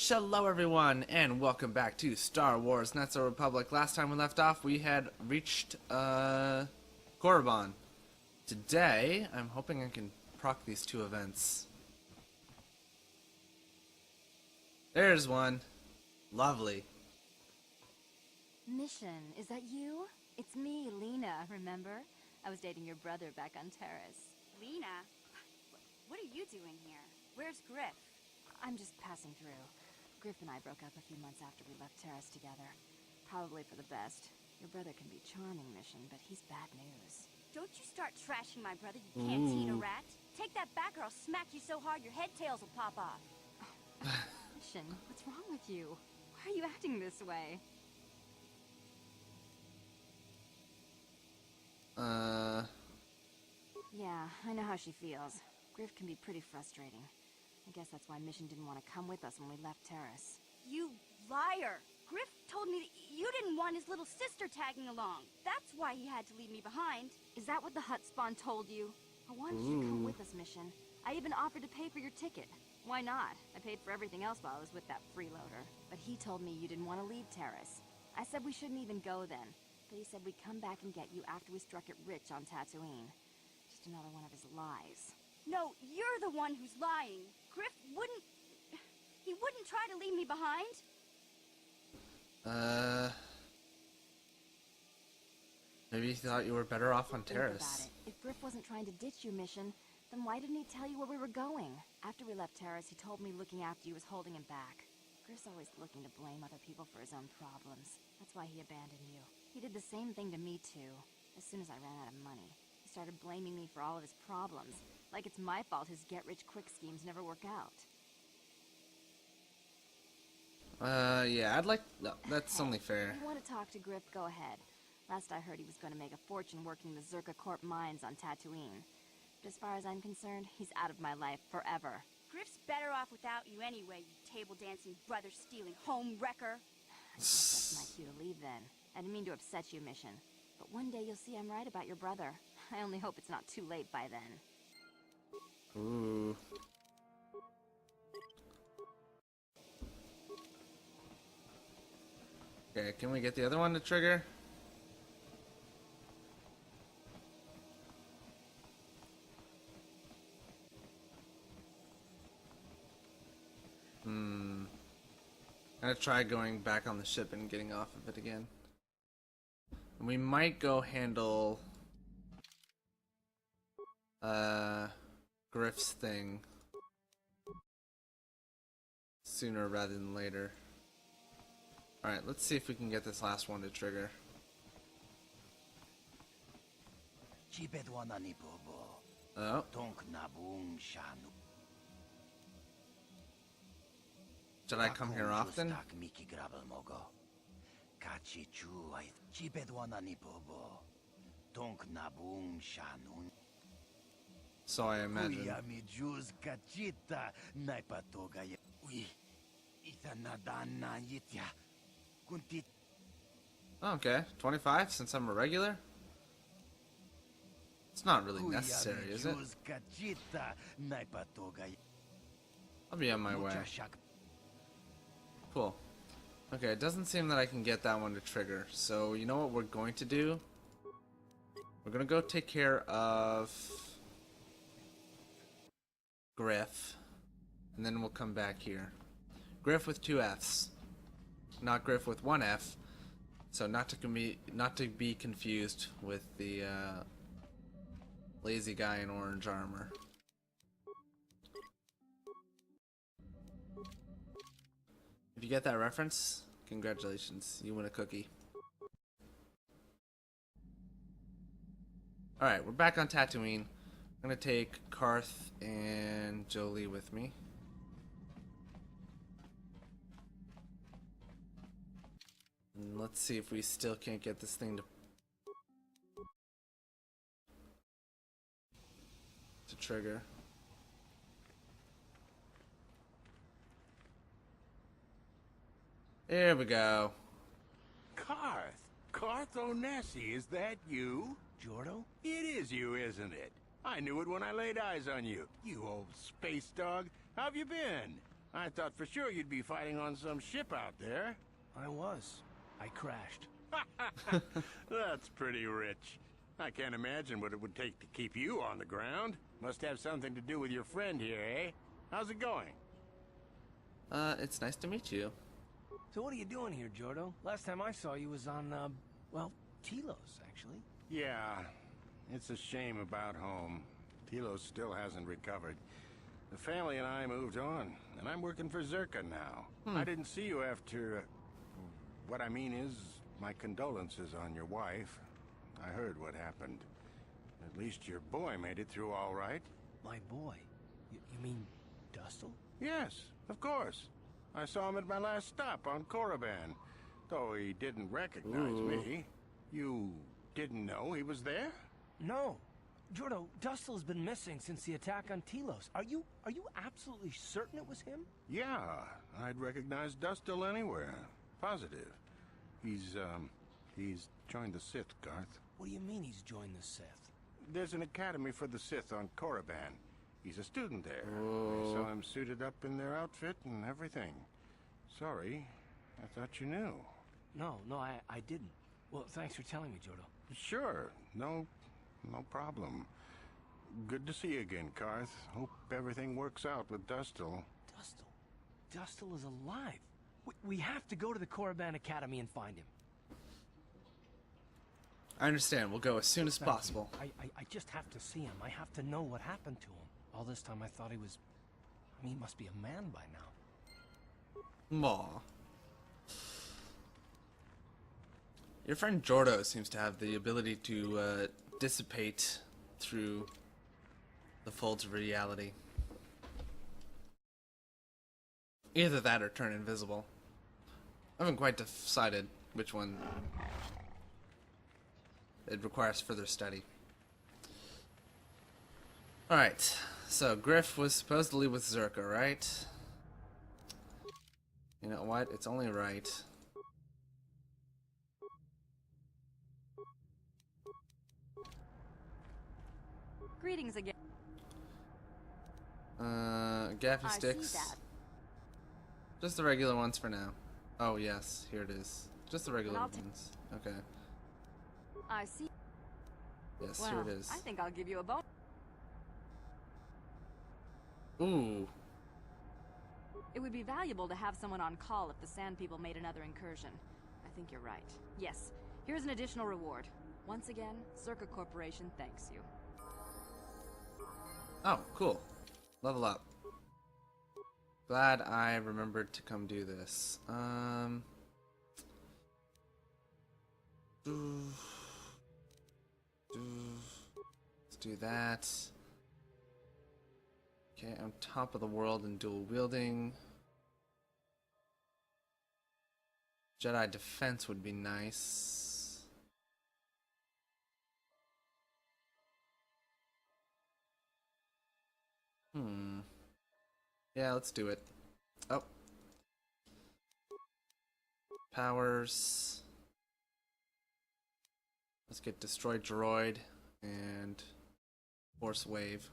Hello everyone, and welcome back to Star Wars Knights of the Republic. Last time we left off, we had reached, Korriban. Today, I'm hoping I can proc these two events. There's one. Lovely. Mission, is that you? It's me, Lena, remember? I was dating your brother back on Terrace. Lena? What are you doing here? Where's Griff? I'm just passing through. Griff and I broke up a few months after we left Terrace together. Probably for the best. Your brother can be charming, Mission, but he's bad news. Don't you start trashing my brother, you cantina rat. Take that back or I'll smack you so hard your head tails will pop off. Mission, what's wrong with you? Why are you acting this way? Yeah, I know how she feels. Griff can be pretty frustrating. I guess that's why Mission didn't want to come with us when we left Terrace. You liar! Griff told me that you didn't want his little sister tagging along. That's why he had to leave me behind. Is that what the Hutt spawn told you? I wanted you to come with us, Mission. I even offered to pay for your ticket. Why not? I paid for everything else while I was with that freeloader. But he told me you didn't want to leave Terrace. I said we shouldn't even go then. But he said we'd come back and get you after we struck it rich on Tatooine. Just another one of his lies. No, you're the one who's lying. Griff wouldn't... He wouldn't try to leave me behind. Maybe he thought you were better off on Think Terrace. about it. If Griff wasn't trying to ditch you, Mission, then why didn't he tell you where we were going? After we left Terrace, he told me looking after you was holding him back. Griff's always looking to blame other people for his own problems. That's why he abandoned you. He did the same thing to me, too. As soon as I ran out of money, he started blaming me for all of his problems. Like it's my fault his get-rich-quick schemes never work out. Yeah, I'd like... No, that's only fair. If you want to talk to Griff, go ahead. Last I heard, he was going to make a fortune working the Zerka Corp mines on Tatooine. But as far as I'm concerned, he's out of my life forever. Griff's better off without you anyway, you table-dancing, brother-stealing home wrecker. I guess that's my cue to leave then. I didn't mean to upset you, Mission. But one day you'll see I'm right about your brother. I only hope it's not too late by then. Ooh. Okay, can we get the other one to trigger? I'm gonna try going back on the ship and getting off of it again. And we might go handle Griff's thing sooner rather than later. Alright, let's see if we can get this last one to trigger. Oh. Should I come here often? So I imagine. Okay, 25 since I'm a regular? It's not really necessary, is it? I'll be on my way. Cool. Okay, it doesn't seem that I can get that one to trigger. So, you know what we're going to do? We're going to go take care of Griff. And then we'll come back here. Griff with 2 Fs. Not Griff with 1 F. So not to be confused with the lazy guy in orange armor. If you get that reference, congratulations, you win a cookie. Alright, we're back on Tatooine. I'm gonna take Karth and Jolie with me. And let's see if we still can't get this thing to trigger. There we go. Karth Onesi, is that you? Jordo? It is you, isn't it? I knew it when I laid eyes on you. You old space dog. How've you been? I thought for sure you'd be fighting on some ship out there. I was. I crashed. That's pretty rich. I can't imagine what it would take to keep you on the ground. Must have something to do with your friend here, eh? How's it going? It's nice to meet you. So what are you doing here, Jordo? Last time I saw you was on, well, Telos, actually. Yeah, it's a shame about home. Telos still hasn't recovered. The family and I moved on, and I'm working for Zerka now. I didn't see you after... what I mean is, my condolences on your wife. I heard what happened. At least your boy made it through all right. My boy? You mean Dustle? Yes, of course. I saw him at my last stop on Korriban, though he didn't recognize me. You didn't know he was there? No. Jordo, Dustle's been missing since the attack on Telos. Are you absolutely certain it was him? Yeah, I'd recognize Dustil anywhere. Positive. He's joined the Sith, Garth. What do you mean he's joined the Sith? There's an academy for the Sith on Korriban. He's a student there. I saw him suited up in their outfit and everything. Sorry, I thought you knew. No, I didn't. Well, thanks for telling me, Jordo. Sure, no problem. Good to see you again, Garth. Hope everything works out with Dustil. Dustil is alive. We have to go to the Korriban Academy and find him. I understand. We'll go as soon as possible. I just have to see him. I have to know what happened to him. All this time I thought he was... I mean, he must be a man by now. Aw. Your friend Jordo seems to have the ability to dissipate through the folds of reality. Either that or turn invisible. I haven't quite decided which one. It requires further study. Alright, so Griff was supposedly with Zerka, right? You know what? It's only right. Greetings again. Gaffy I sticks. see that. Just the regular ones for now. Oh yes, here it is. Just the regular I'll ones. Okay. I see. Yes, Well, here it is. I think I'll give you a bone. Ooh. It would be valuable to have someone on call if the Sand People made another incursion. I think you're right. Yes, here's an additional reward. Once again, Zerka Corporation thanks you. Oh, cool. Level up. Glad I remembered to come do this. Let's do that. Okay, I'm top of the world in dual wielding. Jedi defense would be nice. Yeah, let's do it. Oh. Powers. Let's get Destroy Droid and Force Wave.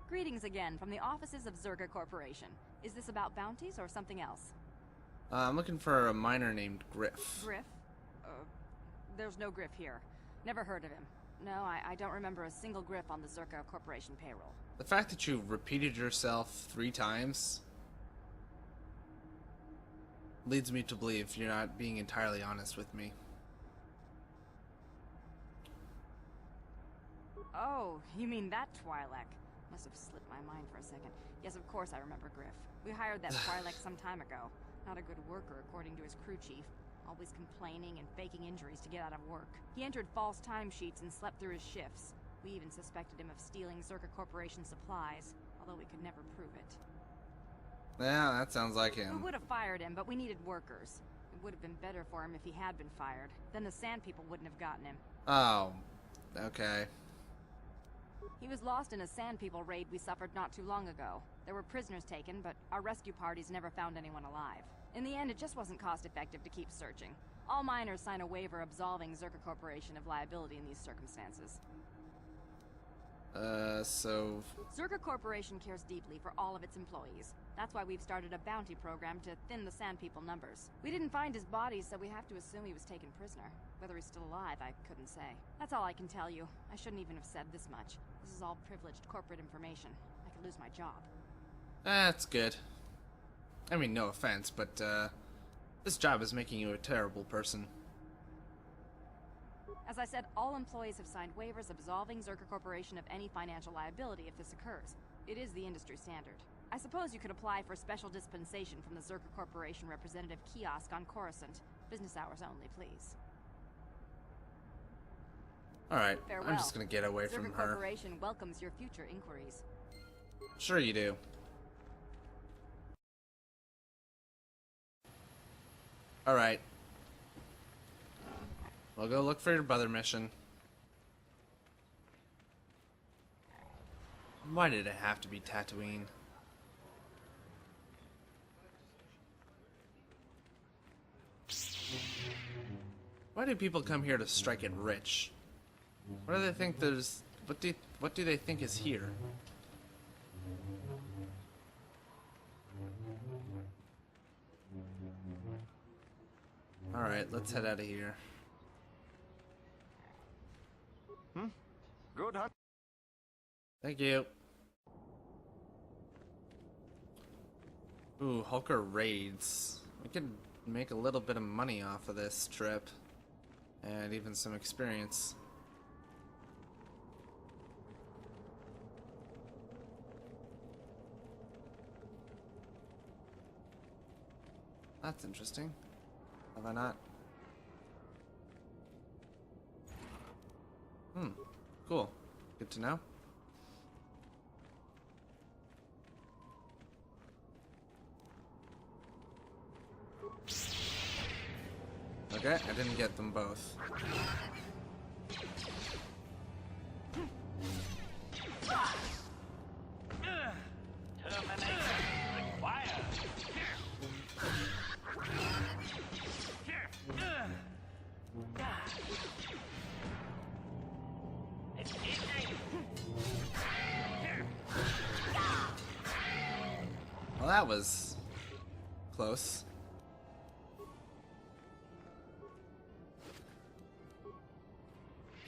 Greetings again from the offices of Zerka Corporation. Is this about bounties or something else? I'm looking for a miner named Griff. Griff? There's no Griff here. Never heard of him. No, I don't remember a single Griff on the Zerka Corporation payroll. The fact that you repeated yourself 3 times leads me to believe you're not being entirely honest with me. Oh, you mean that Twi'lek? Must have slipped my mind for a second. Yes, of course I remember Griff. We hired that Twi'lek some time ago. Not a good worker, according to his crew chief. Always complaining and faking injuries to get out of work. He entered false timesheets and slept through his shifts. We even suspected him of stealing Zerka Corporation supplies, although we could never prove it. Yeah, that sounds like We him. would have fired him, but we needed workers. It would have been better for him if he had been fired. Then the Sand People wouldn't have gotten him. Oh, okay. He was lost in a Sand People raid we suffered not too long ago. There were prisoners taken, but our rescue parties never found anyone alive. In the end, it just wasn't cost-effective to keep searching. All miners sign a waiver absolving Zerka Corporation of liability in these circumstances. So... Zerka Corporation cares deeply for all of its employees. That's why we've started a bounty program to thin the Sand People numbers. We didn't find his body, so we have to assume he was taken prisoner. Whether he's still alive, I couldn't say. That's all I can tell you. I shouldn't even have said this much. This is all privileged corporate information. I could lose my job. That's good. I mean, no offense, but, this job is making you a terrible person. As I said, all employees have signed waivers absolving Zerka Corporation of any financial liability if this occurs. It is the industry standard. I suppose you could apply for special dispensation from the Zerka Corporation representative kiosk on Coruscant. Business hours only, please. Alright, Farewell. I'm just gonna get away from Zerka her. Corporation welcomes your future inquiries. Sure you do. Alright. We'll go look for your brother mission. Why did it have to be Tatooine? Why do people come here to strike it rich? What do they think there's... What do they think is here? Alright, let's head out of here. Good hunt. Thank you. Ooh, Hulker raids. We could make a little bit of money off of this trip. And even some experience. That's interesting. Have I not? Cool. Good to know. Okay, I didn't get them both. Well, that was close.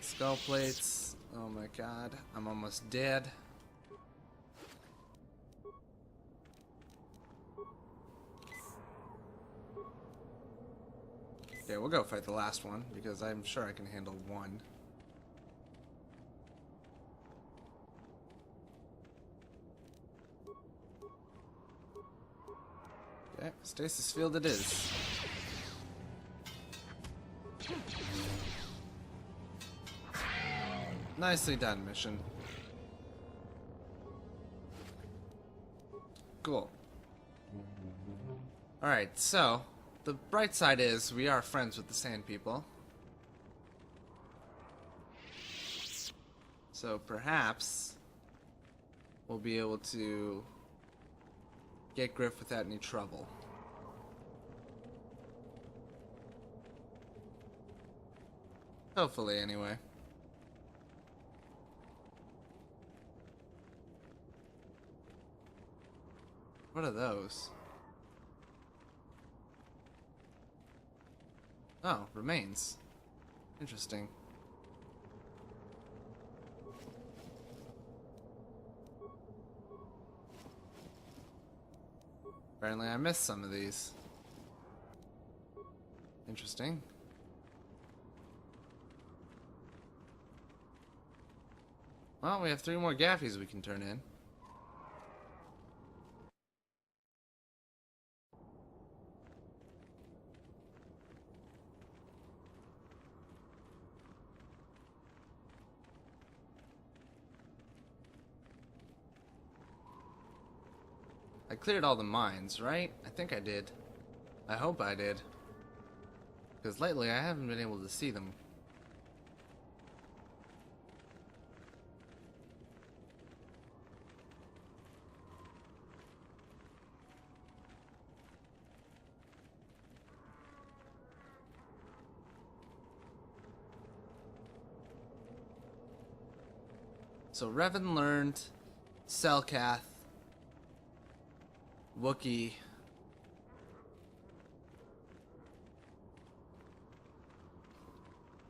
Skull plates. Oh my god, I'm almost dead. Okay, we'll go fight the last one because I'm sure I can handle one. Okay, stasis field it is. Nicely done, mission. Cool. Alright, so, the bright side is we are friends with the Sand People. So perhaps we'll be able to get Griff without any trouble. Hopefully, anyway. What are those? Oh, remains. Interesting. Apparently I missed some of these. Interesting. Well, we have 3 more Gaffies we can turn in. I cleared all the mines, right? I think I did. I hope I did. Because lately I haven't been able to see them. So Revan learned Selkath, Wookiee,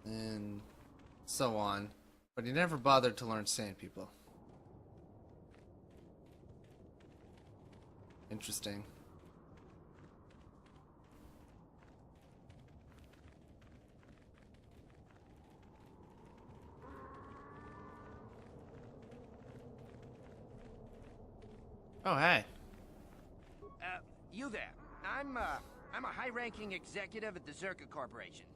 and so on, but he never bothered to learn Sand People. Interesting. Oh, hey. You there. I'm a high-ranking executive at the Zerka Corporation.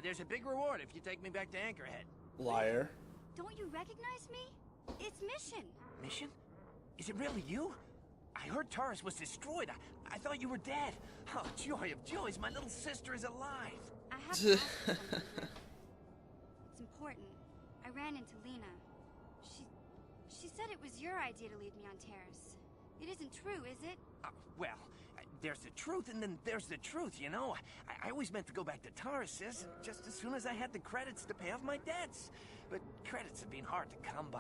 There's a big reward if you take me back to Anchorhead. Liar. Don't you recognize me? It's Mission. Mission? Is it really you? I heard Taurus was destroyed. I thought you were dead. Oh, joy of joys, my little sister is alive. I have to ask you something, Griff. It's important. I ran into Lena. She said it was your idea to leave me on Terrace. It isn't true, is it? Well, there's the truth and then there's the truth, you know? I always meant to go back to Taurus's just as soon as I had the credits to pay off my debts. But credits have been hard to come by.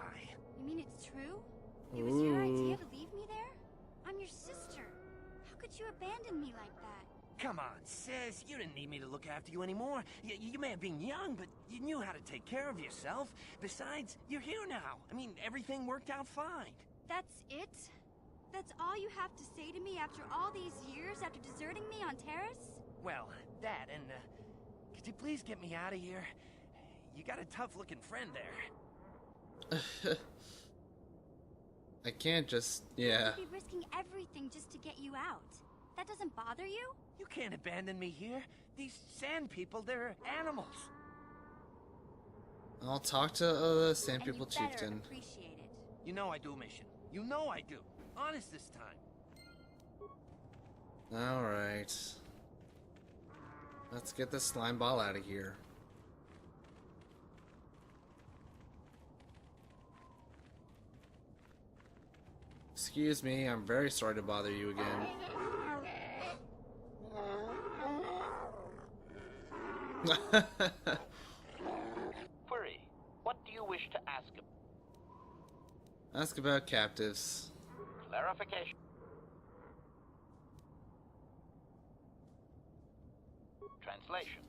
You mean it's true? It was your idea to leave me there? I'm your sister. How could you abandon me like that? Come on, sis. You didn't need me to look after you anymore. You may have been young, but you knew how to take care of yourself. Besides, you're here now. I mean, everything worked out fine. That's it? That's all you have to say to me after all these years, after deserting me on Terrace? Well, that, and, could you please get me out of here? You got a tough-looking friend there. I can't just, yeah. I'd be risking everything just to get you out. That doesn't bother you? You can't abandon me here. These sand people, they're animals. I'll talk to the Sand And People you better Chieftain. appreciate it. You know I do, Mission. You know I do. Honest this time. Alright. Let's get this slime ball out of here. Excuse me, I'm very sorry to bother you again. Query. What do you wish to ask him? Ask about captives. Clarification. Translation.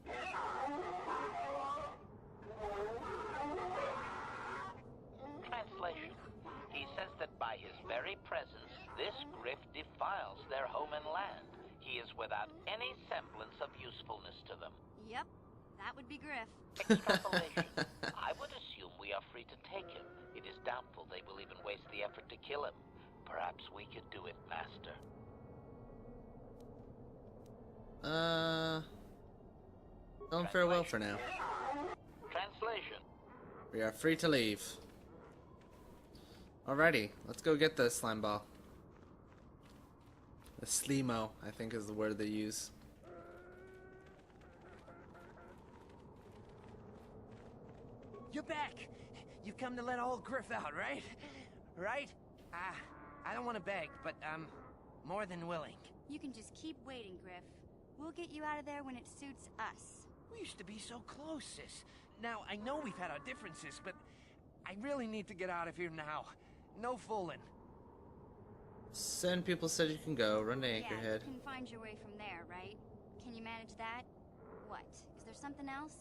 Translation. He says that by his very presence, this Griff defiles their home and land. He is without any semblance of usefulness to them. Yep, that would be Griff. Extrapolation. I would assume we are free to take him. It is doubtful they will even waste the effort to kill him. Perhaps we could do it, Master. Tell him farewell for now. Translation. We are free to leave. Alrighty, let's go get the slime ball. The Slimo, I think is the word they use. You're back. You've come to let old Griff out, right? Right? I don't want to beg, but I'm more than willing. You can just keep waiting, Griff. We'll get you out of there when it suits us. We used to be so close, sis. Now, I know we've had our differences, but I really need to get out of here now. No fooling. Send people said you can go. Run to Anchorhead. Yeah, you can find your way from there, right? Can you manage that? What? Is there something else?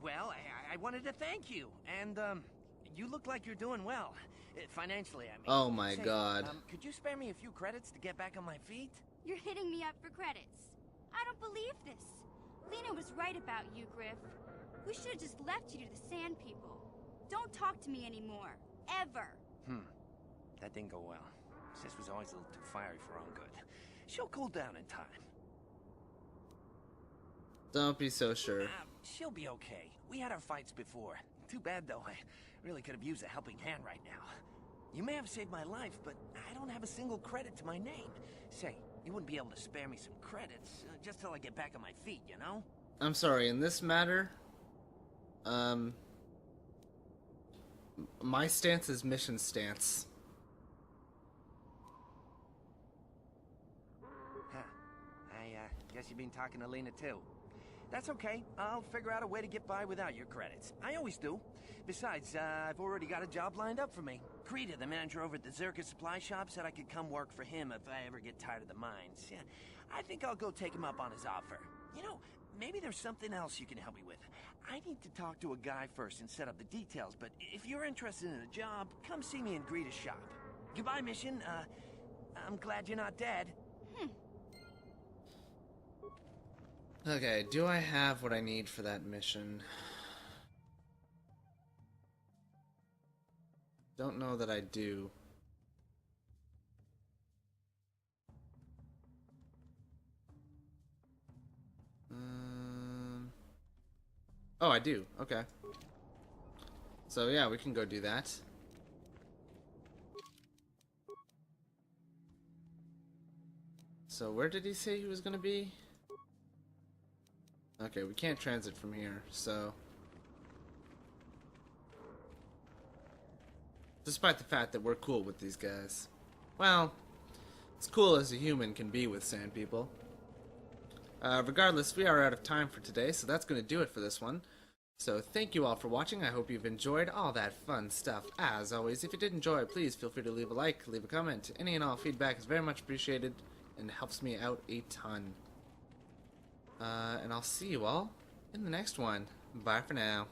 Well, I wanted to thank you, and, you look like you're doing well. Financially, I mean. Oh my Say, god. Could you spare me a few credits to get back on my feet? You're hitting me up for credits. I don't believe this. Lena was right about you, Griff. We should have just left you to the Sand People. Don't talk to me anymore. Ever. That didn't go well. Sis was always a little too fiery for her own good. She'll cool down in time. Don't be so sure. She'll be okay. We had our fights before. Too bad, though. I really could have used a helping hand right now. You may have saved my life, but I don't have a single credit to my name. Say, you wouldn't be able to spare me some credits, just till I get back on my feet, you know? I'm sorry, in this matter, my stance is mission stance. Huh. I guess you've been talking to Lena, too. That's okay. I'll figure out a way to get by without your credits. I always do. Besides, I've already got a job lined up for me. Krita, the manager over at the Zerka supply shop, said I could come work for him if I ever get tired of the mines. Yeah, I think I'll go take him up on his offer. You know, maybe there's something else you can help me with. I need to talk to a guy first and set up the details, but if you're interested in a job, come see me in Greta's shop. Goodbye, Mission. I'm glad you're not dead. Okay, do I have what I need for that mission? Don't know that I do. Oh, I do. Okay. So yeah, we can go do that. So where did he say he was gonna be? Okay, we can't transit from here, so... Despite the fact that we're cool with these guys. Well, as cool as a human can be with sand people. Regardless, we are out of time for today, so that's going to do it for this one. So thank you all for watching. I hope you've enjoyed all that fun stuff. As always, if you did enjoy, please feel free to leave a like, leave a comment. Any and all feedback is very much appreciated and helps me out a ton. And I'll see you all in the next one. Bye for now.